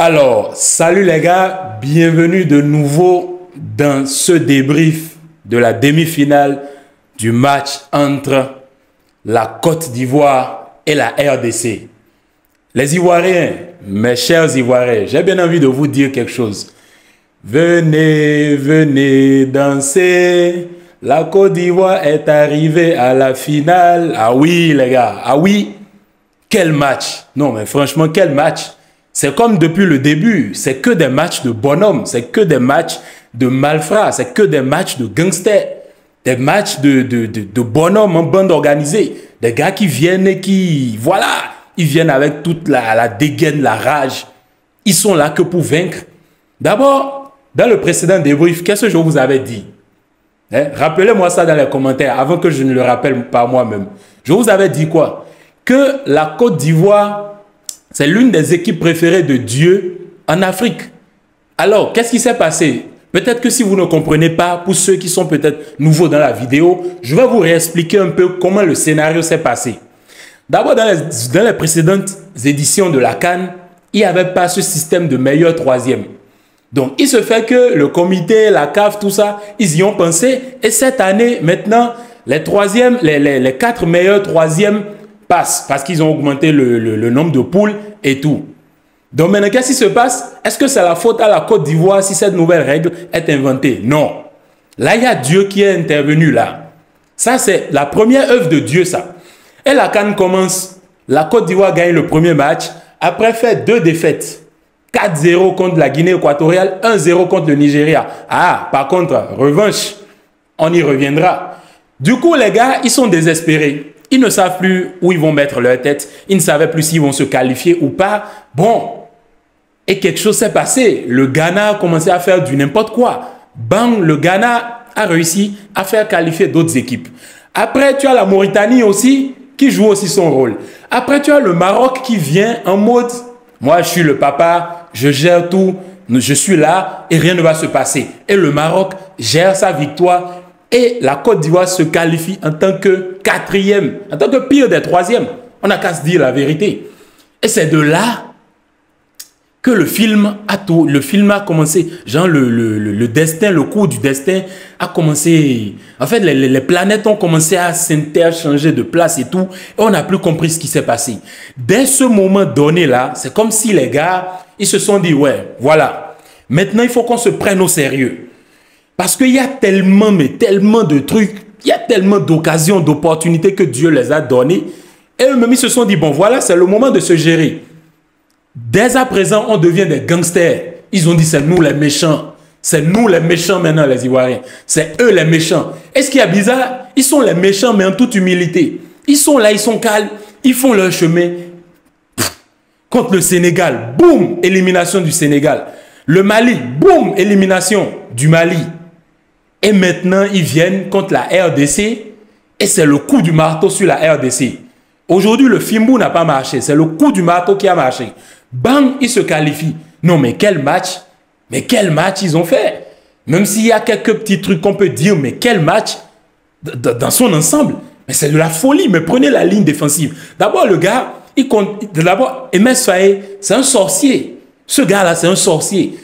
Alors, salut les gars, bienvenue de nouveau dans ce débrief de la demi-finale du match entre la Côte d'Ivoire et la RDC. Les Ivoiriens, mes chers Ivoiriens, j'ai bien envie de vous dire quelque chose. Venez, venez danser, la Côte d'Ivoire est arrivée à la finale. Ah oui les gars, ah oui, quel match. Non mais franchement, quel match. C'est comme depuis le début, c'est que des matchs de bonhommes, c'est que des matchs de malfrats, c'est que des matchs de gangsters, des matchs de bonhommes en bande organisée, des gars qui viennent et qui, voilà, ils viennent avec toute la dégaine, la rage. Ils sont là que pour vaincre. D'abord, dans le précédent débrief, qu'est-ce que je vous avais dit? Rappelez-moi ça dans les commentaires avant que je ne le rappelle par moi-même. Je vous avais dit quoi? Que la Côte d'Ivoire, c'est l'une des équipes préférées de Dieu en Afrique. Alors, qu'est-ce qui s'est passé? Peut-être que si vous ne comprenez pas, pour ceux qui sont peut-être nouveaux dans la vidéo, je vais vous réexpliquer un peu comment le scénario s'est passé. D'abord, dans les précédentes éditions de la CAN, il n'y avait pas ce système de meilleur troisième. Donc, il se fait que le comité, la CAF, tout ça, ils y ont pensé. Et cette année, maintenant, les 4 meilleurs troisièmes passent parce qu'ils ont augmenté le nombre de poules et tout. Donc maintenant, qu'est-ce qui se passe? Est-ce que c'est la faute à la Côte d'Ivoire si cette nouvelle règle est inventée? Non. Là, il y a Dieu qui est intervenu là. Ça, c'est la première œuvre de Dieu, ça. Et la CAN commence. La Côte d'Ivoire gagne le premier match. Après, fait 2 défaites. 4-0 contre la Guinée équatoriale, 1-0 contre le Nigeria. Ah, par contre, revanche, on y reviendra. Du coup, les gars, ils sont désespérés. Ils ne savent plus où ils vont mettre leur tête. Ils ne savaient plus s'ils vont se qualifier ou pas. Bon, et quelque chose s'est passé. Le Ghana a commencé à faire du n'importe quoi. Bang, le Ghana a réussi à faire qualifier d'autres équipes. Après, tu as la Mauritanie aussi, qui joue aussi son rôle. Après, tu as le Maroc qui vient en mode, moi, je suis le papa, je gère tout, je suis là et rien ne va se passer. Et le Maroc gère sa victoire. Et la Côte d'Ivoire se qualifie en tant que 4e, en tant que pire des 3e. On n'a qu'à se dire la vérité. Et c'est de là que le film a commencé. Genre le destin, le cours du destin a commencé. En fait, les planètes ont commencé à s'interchanger de place et tout. Et on n'a plus compris ce qui s'est passé. Dès ce moment donné là, c'est comme si les gars, ils se sont dit, ouais, voilà. Maintenant, il faut qu'on se prenne au sérieux. Parce qu'il y a tellement, mais tellement de trucs, il y a tellement d'occasions, d'opportunités que Dieu les a données. Et eux-mêmes, ils se sont dit, bon, voilà, c'est le moment de se gérer. Dès à présent, on devient des gangsters. Ils ont dit, c'est nous les méchants. C'est nous les méchants maintenant, les Ivoiriens. C'est eux les méchants. Et ce qui est bizarre, ils sont les méchants, mais en toute humilité. Ils sont là, ils sont calmes, ils font leur chemin. Contre le Sénégal, boum, élimination du Sénégal. Le Mali, boum, élimination du Mali. Et maintenant, ils viennent contre la RDC et c'est le coup du marteau sur la RDC. Aujourd'hui, le Fimbu n'a pas marché. C'est le coup du marteau qui a marché. Bang, ils se qualifient. Non, mais quel match! Mais quel match ils ont fait! Même s'il y a quelques petits trucs qu'on peut dire, mais quel match dans son ensemble! Mais c'est de la folie. Mais prenez la ligne défensive. D'abord, le gars, il compte. D'abord, Emes Faé, c'est un sorcier. Ce gars-là, c'est un sorcier.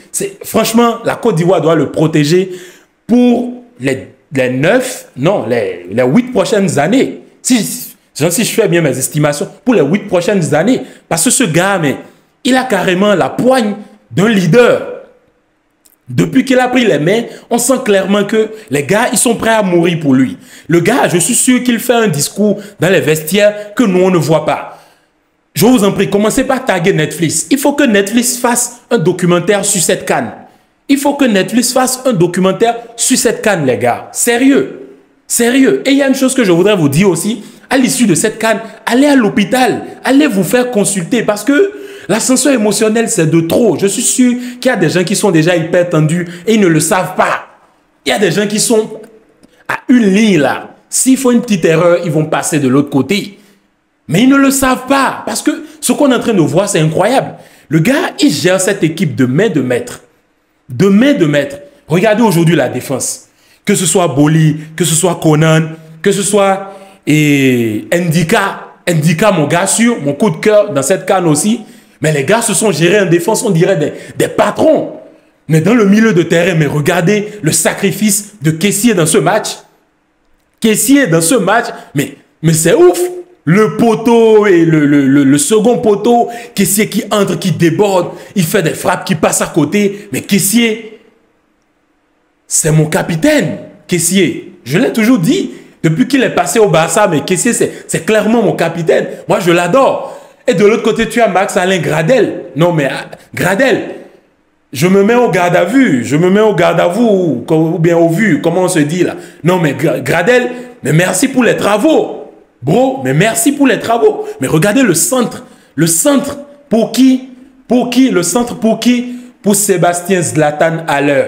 Franchement, la Côte d'Ivoire doit le protéger pour les 8 prochaines années. Si je fais bien mes estimations, pour les 8 prochaines années. Parce que ce gars, mais, il a carrément la poigne d'un leader. Depuis qu'il a pris les mains, on sent clairement que les gars, ils sont prêts à mourir pour lui. Le gars, je suis sûr qu'il fait un discours dans les vestiaires que nous, on ne voit pas. Je vous en prie, commencez par taguer Netflix. Il faut que Netflix fasse un documentaire sur cette CAN. Il faut que Netflix fasse un documentaire sur cette CAN, les gars. Sérieux. Sérieux. Et il y a une chose que je voudrais vous dire aussi. À l'issue de cette CAN, allez à l'hôpital. Allez vous faire consulter parce que l'ascenseur émotionnel, c'est de trop. Je suis sûr qu'il y a des gens qui sont déjà hyper tendus et ils ne le savent pas. Il y a des gens qui sont à une ligne là. S'il faut une petite erreur, ils vont passer de l'autre côté. Mais ils ne le savent pas. Parce que ce qu'on est en train de voir, c'est incroyable. Le gars, il gère cette équipe de main de maître. De main de maître. Regardez aujourd'hui la défense. Que ce soit Boli, que ce soit Conan, que ce soit Ndika, mon gars sûr, mon coup de cœur dans cette CAN aussi. Mais les gars se sont gérés en défense, on dirait des patrons. Mais dans le milieu de terrain, mais regardez le sacrifice de Kessié dans ce match. Kessié dans ce match, mais c'est ouf. Le poteau et le second poteau, Kessié qui entre, qui déborde, il fait des frappes qui passent à côté. Mais Kessié, c'est mon capitaine, Kessié. Je l'ai toujours dit, depuis qu'il est passé au Barça, mais Kessié, c'est clairement mon capitaine. Moi, je l'adore. Et de l'autre côté, tu as Max-Alain Gradel. Non, mais Gradel, je me mets au garde à vue. Je me mets au garde à vous, ou bien au vu, comment on se dit là. Non, mais Gradel, mais merci pour les travaux. Bro, mais merci pour les travaux. Mais regardez le centre. Le centre, pour qui? Pour qui? Le centre, pour qui? Pour Sébastien Zlatan Haller.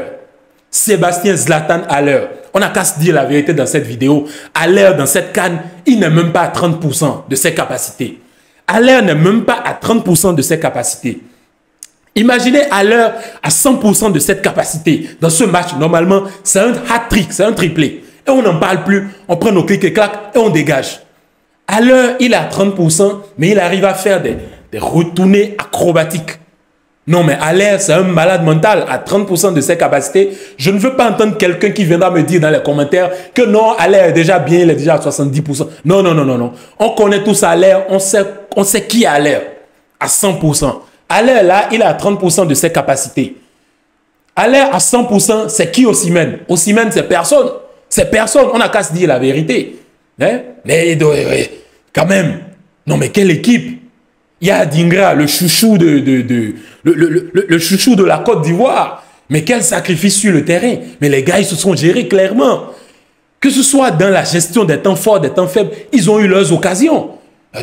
Sébastien Zlatan Haller. On n'a qu'à se dire la vérité dans cette vidéo. Haller, dans cette canne, il n'est même pas à 30% de ses capacités. Haller n'est même pas à 30% de ses capacités. Imaginez Haller à 100% de cette capacité. Dans ce match, normalement, c'est un hat-trick, c'est un triplé. Et on n'en parle plus. On prend nos clics et clacs et on dégage. Haller, il est à 30%, mais il arrive à faire des retournées acrobatiques. Non, mais Haller, c'est un malade mental à 30% de ses capacités. Je ne veux pas entendre quelqu'un qui viendra me dire dans les commentaires que non, Haller est déjà bien, il est déjà à 70%. Non, non, non, non, non. On connaît tous Haller, on sait qui est Haller à 100%. Haller, là, il est à 30% de ses capacités. Haller à 100%, c'est qui Osimhen? Osimhen, c'est personne. C'est personne. On n'a qu'à se dire la vérité. Hein? Mais quand même, non mais quelle équipe? Il y a Dingra, le chouchou le chouchou de la Côte d'Ivoire. Mais quel sacrifice sur le terrain. Mais les gars, ils se sont gérés clairement. Que ce soit dans la gestion des temps forts, des temps faibles, ils ont eu leurs occasions.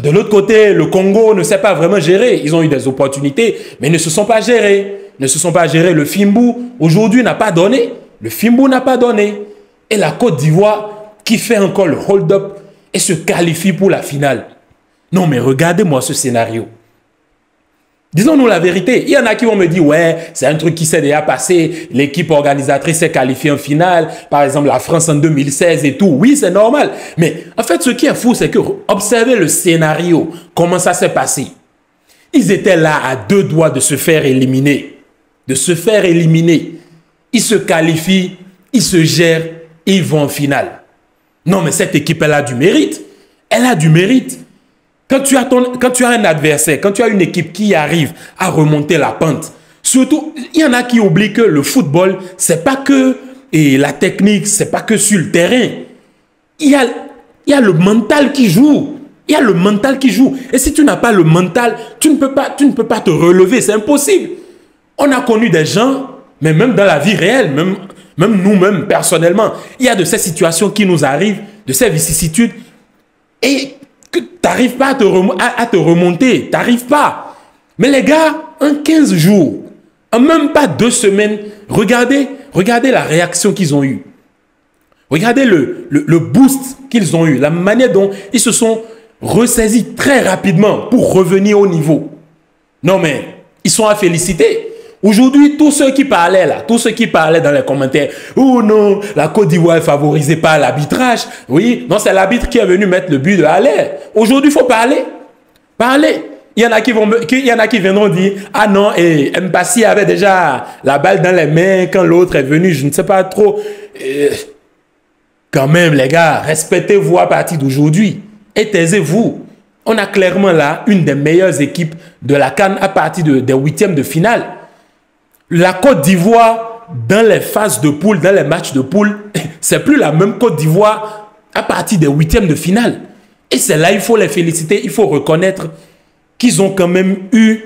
De l'autre côté, le Congo ne s'est pas vraiment géré. Ils ont eu des opportunités, mais ne se sont pas gérés. Ne se sont pas gérés. Le Fimbu, aujourd'hui, n'a pas donné. Le Fimbu n'a pas donné. Et la Côte d'Ivoire, qui fait encore le hold-up et se qualifie pour la finale. Non, mais regardez-moi ce scénario. Disons-nous la vérité. Il y en a qui vont me dire, ouais, c'est un truc qui s'est déjà passé. L'équipe organisatrice s'est qualifiée en finale. Par exemple, la France en 2016 et tout. Oui, c'est normal. Mais en fait, ce qui est fou, c'est que observez le scénario. Comment ça s'est passé. Ils étaient là à 2 doigts de se faire éliminer. De se faire éliminer. Ils se qualifient, ils se gèrent et ils vont en finale. Non, mais cette équipe, elle a du mérite. Elle a du mérite. Quand tu as un adversaire, quand tu as une équipe qui arrive à remonter la pente, surtout, il y en a qui oublient que le football, c'est pas que la technique, c'est pas que sur le terrain. Il y a le mental qui joue. Il y a le mental qui joue. Et si tu n'as pas le mental, tu ne peux pas te relever. C'est impossible. On a connu des gens, mais même dans la vie réelle, même nous-mêmes, personnellement, il y a de ces situations qui nous arrivent, de ces vicissitudes, et que tu n'arrives pas à te remonter. Tu n'arrives pas. Mais les gars, en 15 jours, en même pas 2 semaines, regardez la réaction qu'ils ont eue. Regardez le boost qu'ils ont eu, la manière dont ils se sont ressaisis très rapidement pour revenir au niveau. Non mais, ils sont à féliciter. Aujourd'hui, tous ceux qui parlaient là, tous ceux qui parlaient dans les commentaires, oh non, la Côte d'Ivoire est favorisée par l'arbitrage. Oui, non, c'est l'arbitre qui est venu mettre le but de Haller. Aujourd'hui, il faut parler. Parler. Il y en a qui viendront dire, ah non, et Mpassi avait déjà la balle dans les mains quand l'autre est venu, je ne sais pas trop. Quand même, les gars, respectez-vous à partir d'aujourd'hui et taisez-vous. On a clairement là une des meilleures équipes de la CAN à partir des 8e de finale. La Côte d'Ivoire, dans les phases de poule, dans les matchs de poule, c'est plus la même Côte d'Ivoire à partir des 8e de finale. Et c'est là, il faut les féliciter, il faut reconnaître qu'ils ont quand même eu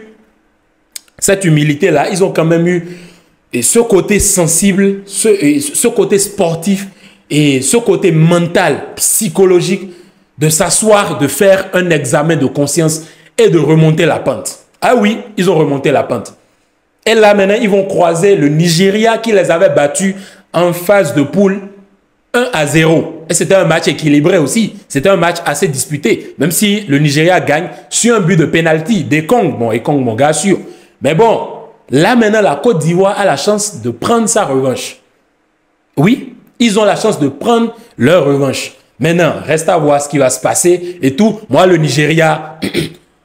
cette humilité-là, ils ont quand même eu ce côté sensible, ce côté sportif et ce côté mental, psychologique, de s'asseoir, de faire un examen de conscience et de remonter la pente. Ah oui, ils ont remonté la pente. Et là, maintenant, ils vont croiser le Nigeria qui les avait battus en phase de poule 1-0. Et c'était un match équilibré aussi. C'était un match assez disputé. Même si le Nigeria gagne sur un but de pénalty d'Ekong. Bon, Ekong, mon gars sûr. Mais bon, là, maintenant, la Côte d'Ivoire a la chance de prendre sa revanche. Oui, ils ont la chance de prendre leur revanche. Maintenant, reste à voir ce qui va se passer et tout. Moi, le Nigeria,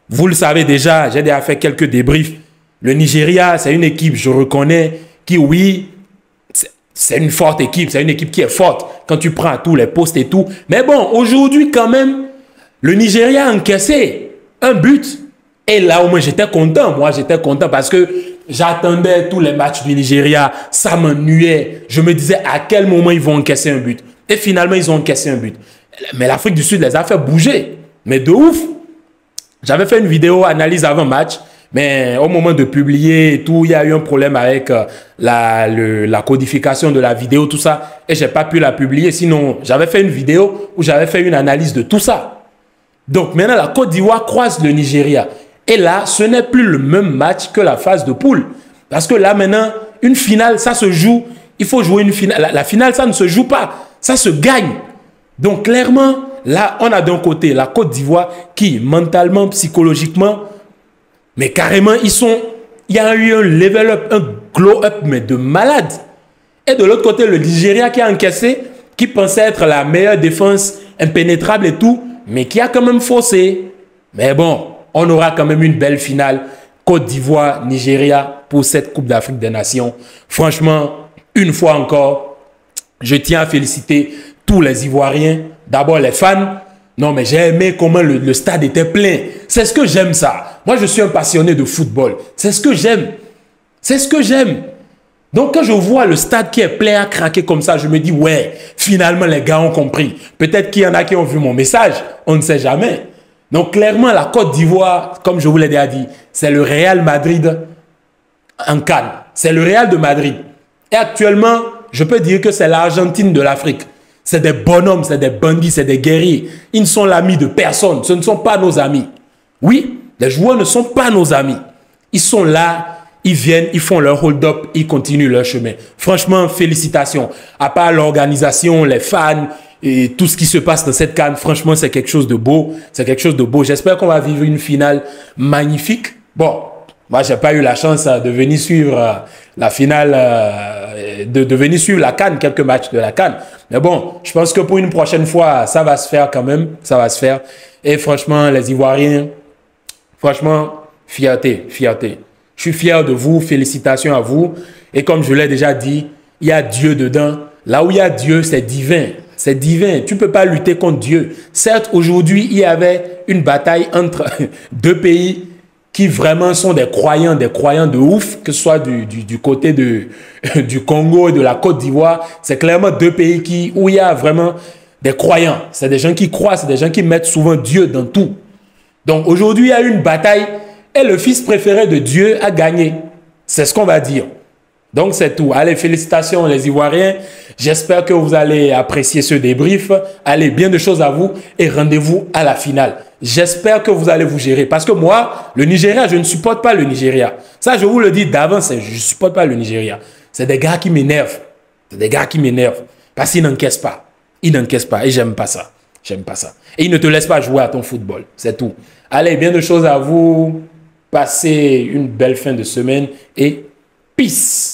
Vous le savez déjà, j'ai déjà fait quelques débriefs. Le Nigeria, c'est une équipe, je reconnais, qui, oui, c'est une forte équipe. C'est une équipe qui est forte quand tu prends tous les postes et tout. Mais bon, aujourd'hui, quand même, le Nigeria a encaissé un but. Et là, au moins, j'étais content. Moi, j'étais content parce que j'attendais tous les matchs du Nigeria. Ça m'ennuyait. Je me disais à quel moment ils vont encaisser un but. Et finalement, ils ont encaissé un but. Mais l'Afrique du Sud les a fait bouger. Mais de ouf. J'avais fait une vidéo analyse avant match. Mais au moment de publier et tout, il y a eu un problème avec la codification de la vidéo, tout ça. Et je n'ai pas pu la publier. Sinon, j'avais fait une vidéo où j'avais fait une analyse de tout ça. Donc maintenant, la Côte d'Ivoire croise le Nigeria. Et là, ce n'est plus le même match que la phase de poule. Parce que là, maintenant, une finale, ça se joue. Il faut jouer une finale. La finale, ça ne se joue pas. Ça se gagne. Donc clairement, là, on a d'un côté la Côte d'Ivoire qui, mentalement, psychologiquement, mais carrément, il y a eu un level up, un glow up, mais de malade. Et de l'autre côté, le Nigeria qui a encaissé, qui pensait être la meilleure défense impénétrable et tout, mais qui a quand même faussé. Mais bon, on aura quand même une belle finale. Côte d'Ivoire, Nigeria pour cette Coupe d'Afrique des Nations. Franchement, une fois encore, je tiens à féliciter tous les Ivoiriens. D'abord les fans. Non, mais j'ai aimé comment le stade était plein. C'est ce que j'aime ça. Moi, je suis un passionné de football. C'est ce que j'aime. C'est ce que j'aime. Donc, quand je vois le stade qui est plein à craquer comme ça, je me dis, ouais, finalement, les gars ont compris. Peut-être qu'il y en a qui ont vu mon message. On ne sait jamais. Donc, clairement, la Côte d'Ivoire, comme je vous l'ai déjà dit, c'est le Real Madrid en Cannes. C'est le Real de Madrid. Et actuellement, je peux dire que c'est l'Argentine de l'Afrique. C'est des bonhommes, c'est des bandits, c'est des guerriers. Ils ne sont l'ami de personne. Ce ne sont pas nos amis. Oui, les joueurs ne sont pas nos amis. Ils sont là, ils viennent, ils font leur hold-up, ils continuent leur chemin. Franchement, félicitations. À part l'organisation, les fans et tout ce qui se passe dans cette CAN, franchement, c'est quelque chose de beau. C'est quelque chose de beau. J'espère qu'on va vivre une finale magnifique. Bon, moi, je n'ai pas eu la chance de venir suivre la finale, de venir suivre la CAN, quelques matchs de la CAN. Mais bon, je pense que pour une prochaine fois, ça va se faire quand même. Ça va se faire. Et franchement, les Ivoiriens, franchement, fierté, fierté. Je suis fier de vous. Félicitations à vous. Et comme je l'ai déjà dit, il y a Dieu dedans. Là où il y a Dieu, c'est divin. C'est divin. Tu ne peux pas lutter contre Dieu. Certes, aujourd'hui, il y avait une bataille entre deux pays qui vraiment sont des croyants de ouf, que ce soit du côté du Congo et de la Côte d'Ivoire. C'est clairement deux pays où il y a vraiment des croyants. C'est des gens qui croient, c'est des gens qui mettent souvent Dieu dans tout. Donc aujourd'hui, il y a eu une bataille et le fils préféré de Dieu a gagné. C'est ce qu'on va dire. Donc c'est tout. Allez, félicitations les Ivoiriens. J'espère que vous allez apprécier ce débrief. Allez, bien de choses à vous et rendez-vous à la finale. J'espère que vous allez vous gérer. Parce que moi, le Nigeria, je ne supporte pas le Nigeria. Ça, je vous le dis d'avance, je ne supporte pas le Nigeria. C'est des gars qui m'énervent. C'est des gars qui m'énervent. Parce qu'ils n'encaissent pas. Ils n'encaissent pas. Et j'aime pas ça. J'aime pas ça. Et ils ne te laissent pas jouer à ton football. C'est tout. Allez, bien de choses à vous. Passez une belle fin de semaine et peace.